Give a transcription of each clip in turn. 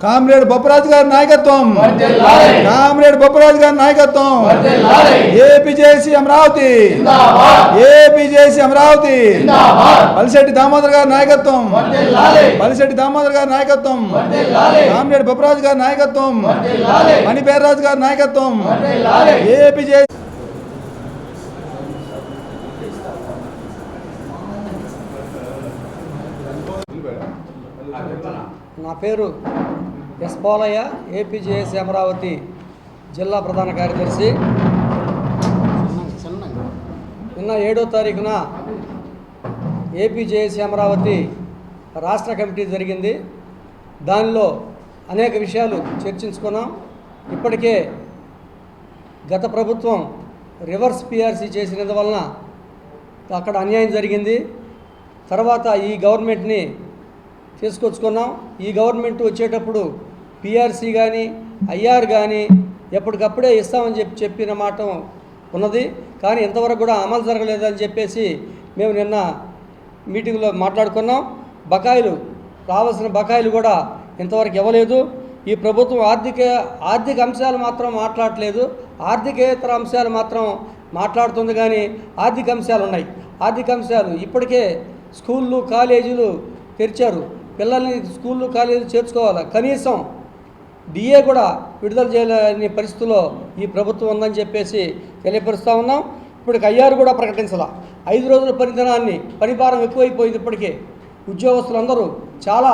Comrade Bopparaju గారి నాయకత్వం, comrade Bopparaju గారి నాయకత్వం, ఏపీజేసీ అమరావతి, ఏపీజేసీ అమరావతి, పల్లిశెట్టి దామోదర్ గారి నాయకత్వం, పల్లిశెట్టి దామోదర్ గారి నాయకత్వం, కామ్రేడ్ బొప్పరాజు గారి నాయకత్వం, మణిపేర్రాజు గారి నాయకత్వం, ఏపీజేసీ. నా పేరు ఎస్ పోలయ్య, ఏపీజేఎస్ అమరావతి జిల్లా ప్రధాన కార్యదర్శి. నిన్న 7వ తారీఖున ఏపీజేఎస్ అమరావతి రాష్ట్ర కమిటీ జరిగింది. దానిలో అనేక విషయాలు చర్చించుకున్నాం. ఇప్పటికే గత ప్రభుత్వం రివర్స్ పిఆర్సీ చేసినందువలన అక్కడ అన్యాయం జరిగింది. తర్వాత ఈ గవర్నమెంట్ని తీసుకొచ్చుకున్నాం. ఈ గవర్నమెంట్ వచ్చేటప్పుడు పిఆర్సీ కానీ ఐఆర్ కానీ ఎప్పటికప్పుడే ఇస్తామని చెప్పిన మాట ఉన్నది. కానీ ఇంతవరకు కూడా అమలు జరగలేదని చెప్పేసి మేము నిన్న మీటింగ్లో మాట్లాడుకున్నాం. బకాయిలు రావాల్సిన బకాయిలు కూడా ఇంతవరకు ఇవ్వలేదు. ఈ ప్రభుత్వం ఆర్థిక అంశాలు మాత్రం మాట్లాడట్లేదు, ఆర్థికేతర అంశాలు మాత్రం మాట్లాడుతుంది. కానీ ఆర్థిక అంశాలు ఉన్నాయి. ఆర్థిక అంశాలు ఇప్పటికే స్కూళ్ళు కాలేజీలు తెరిచారు. పిల్లల్ని స్కూళ్ళు కాలేజీలు చేర్చుకోవాలి. కనీసం డిఏ కూడా విడుదల చేయలేని పరిస్థితుల్లో ఈ ప్రభుత్వం ఉందని చెప్పేసి తెలియపరుస్తూ ఉన్నాం. ఇప్పటికి ఐఆర్ కూడా ప్రకటించాల. 5 రోజుల పనిభారం ఎక్కువైపోయింది. ఇప్పటికే ఉద్యోగస్తులందరూ చాలా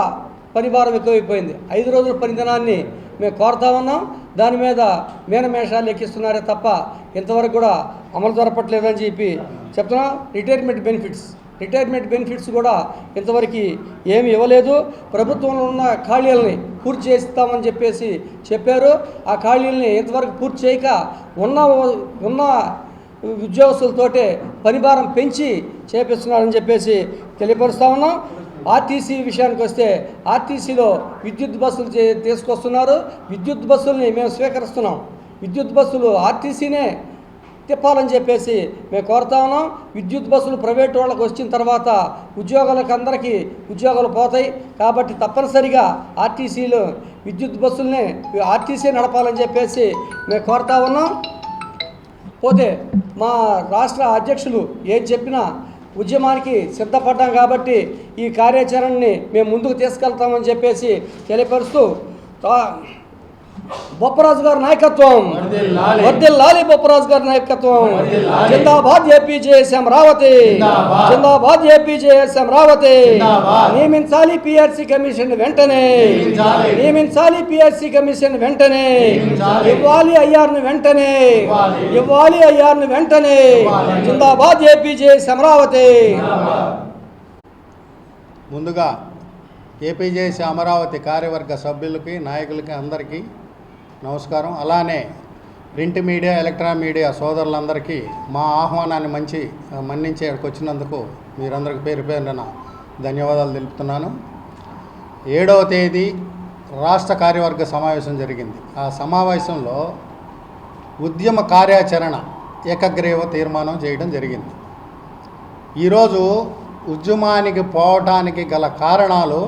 పనిభారం ఎక్కువైపోయింది. 5 రోజుల పనిదినాన్ని మేము కోరుతా ఉన్నాం. దాని మీద మేనమేషాలు ఎక్కిస్తున్నారే తప్ప ఇంతవరకు కూడా అమలు జరపట్లేదని చెప్పి చెప్తున్నాం. రిటైర్మెంట్ బెనిఫిట్స్ కూడా ఇంతవరకు ఏమి ఇవ్వలేదు. ప్రభుత్వంలో ఉన్న ఖాళీలని పూర్తి చేస్తామని చెప్పేసి చెప్పారు. ఆ ఖాళీలని ఇంతవరకు పూర్తి చేయక ఉన్న ఉద్యోగస్తులతోటే పనిభారం పెంచి చేపిస్తున్నారని చెప్పేసి తెలియపరుస్తూ ఉన్నాం. ఆర్టీసీ విషయానికి వస్తే ఆర్టీసీలో విద్యుత్ బస్సులు తీసుకొస్తున్నారు. విద్యుత్ బస్సుల్ని మేము స్వీకరిస్తున్నాం. విద్యుత్ బస్సులు ఆర్టీసీనే తిప్పాలని చెప్పేసి మేము కోరుతా ఉన్నాం. విద్యుత్ బస్సులు ప్రైవేట్ వాళ్ళకి వచ్చిన తర్వాత అందరికీ ఉద్యోగాలు పోతాయి. కాబట్టి తప్పనిసరిగా విద్యుత్ బస్సులనే ఆర్టీసీ నడపాలని చెప్పేసి మేము కోరుతా ఉన్నాం. పోతే మా రాష్ట్ర అధ్యక్షులు ఏం చెప్పినా ఉద్యమానికి సిద్ధపడ్డాం కాబట్టి ఈ కార్యాచరణని మేము ముందుకు తీసుకెళ్తామని చెప్పేసి తెలియపరుస్తూ బొప్పరాజు గారి నాయకత్వం వర్ధిల్లాలి, బొప్పరాజు గారి నాయకత్వం జిందాబాద్, ఏపీజేఎస్ అమరావతి జిందాబాద్, ఏపీజేఎస్ అమరావతి. నియమించాలి పిఆర్సీ కమిషన్ వెంటనే, నియమించాలి పిఆర్సీ కమిషన్ వెంటనే, ఇవ్వాలి ఐఆర్ను వెంటనే, ఇవ్వాలి ఐఆర్ను వెంటనే. జిందాబాద్, ఏపీజేఎస్ అమరావతి. ముందుగా ఏపీజేఎస్ అమరావతి కార్యవర్గ సభ్యులకి, నాయకులకి అందరికీ నమస్కారం. అలానే ప్రింట్ మీడియా, ఎలక్ట్రానిక్ మీడియా సోదరులందరికీ మా ఆహ్వానాన్ని మన్నించి ఇక్కడికి వచ్చినందుకు మీరందరికీ పేరు పేరున ధన్యవాదాలు తెలుపుతున్నాను. 7వ తేదీ రాష్ట్ర కార్యవర్గ సమావేశం జరిగింది. ఆ సమావేశంలో ఉద్యమ కార్యాచరణ ఏకగ్రీవ తీర్మానం చేయడం జరిగింది. ఈరోజు ఉద్యమానికి పోవటానికి గల కారణాలు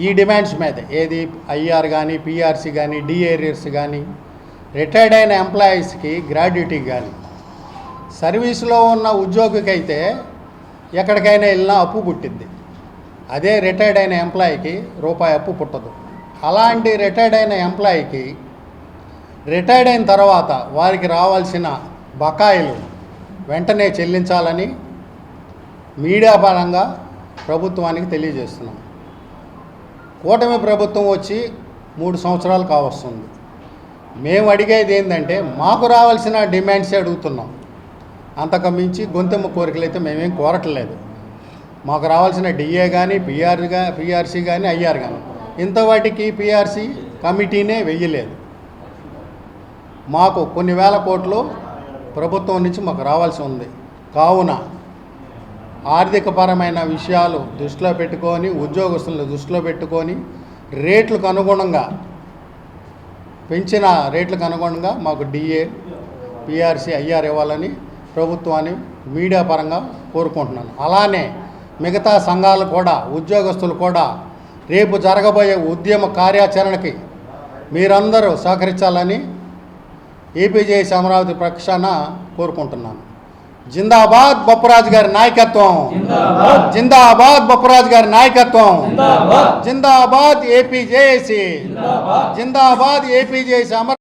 ఈ డిమాండ్స్ మీద, ఏది ఐఆర్ కానీ, పిఆర్సీ కానీ, డిఏరియర్స్ కానీ, రిటైర్డ్ అయిన ఎంప్లాయీస్కి గ్రాడ్యుటీ కానీ, సర్వీస్లో ఉన్న ఉద్యోగికి అయితే ఎక్కడికైనా వెళ్ళినా అప్పు పుట్టింది. అదే రిటైర్డ్ అయిన ఎంప్లాయీకి రూపాయి అప్పు పుట్టదు. అలాంటి రిటైర్డ్ అయిన ఎంప్లాయీకి రిటైర్డ్ అయిన తర్వాత వారికి రావాల్సిన బకాయిలు వెంటనే చెల్లించాలని మీడియా పరంగా ప్రభుత్వానికి తెలియజేస్తున్నాం. కూటమి ప్రభుత్వం వచ్చి 3 సంవత్సరాలు కావస్తుంది. మేము అడిగేది ఏంటంటే మాకు రావాల్సిన డిమాండ్సే అడుగుతున్నాం. అంతకు మించి గొంతెమ్మ కోరికలు అయితే మేమేం కోరట్లేదు. మాకు రావాల్సిన డిఏ కానీ, పిఆర్సీ కానీ, ఐఆర్ కానీ ఇంతవాటికి పిఆర్సీ కమిటీనే వెయ్యలేదు. మాకు కొన్ని వేల కోట్లు ప్రభుత్వం నుంచి మాకు రావాల్సి ఉంది. కావున ఆర్థికపరమైన విషయాలు దృష్టిలో పెట్టుకొని, ఉద్యోగస్తులను దృష్టిలో పెట్టుకొని పెంచిన రేట్లకు అనుగుణంగా మాకు డిఏ, పిఆర్సీ ఐఆర్ ఇవ్వాలని ప్రభుత్వాన్ని మీడియా పరంగా కోరుకుంటున్నాను. అలానే మిగతా సంఘాలు కూడా, ఉద్యోగస్తులు కూడా రేపు జరగబోయే ఉద్యమ కార్యాచరణకి మీరందరూ సహకరించాలని ఏపీజేఏసీ అమరావతి పక్షాన కోరుకుంటున్నాను. జిందాబాద్ బొప్పరాజు గారి నాయకత్వం, జిందాబాద్ బొప్పరాజు గారి నాయకత్వం, జిందాబాద్ ఏపీజేఏసీ, జిందాబాద్ ఏపీజేఏసీ